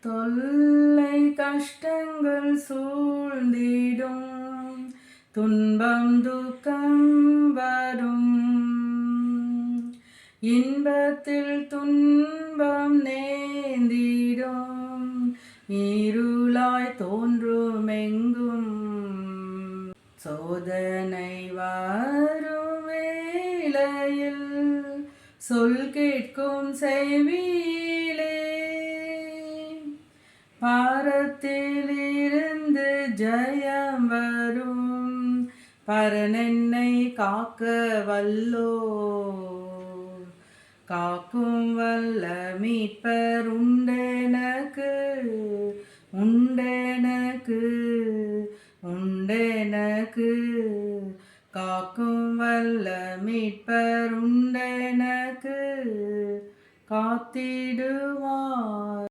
தொல்லை கஷ்டங்கள் சூழ்ந்திடும், துன்பம் துக்கம் வரும், இன்பத்தில் துன்பம் நேர்ந்திடும், இருளாய் தோன்றுமெங்கும். சோதனை வரும் வேளையில் சொல் கேட்கும் செவியிலே, பாரத்திலிருந்து ஜெயம் வரும், பரனென்னை காக்க வல்லோ. காக்கும் வல்ல மீட்பர் உண்டெனக்கு,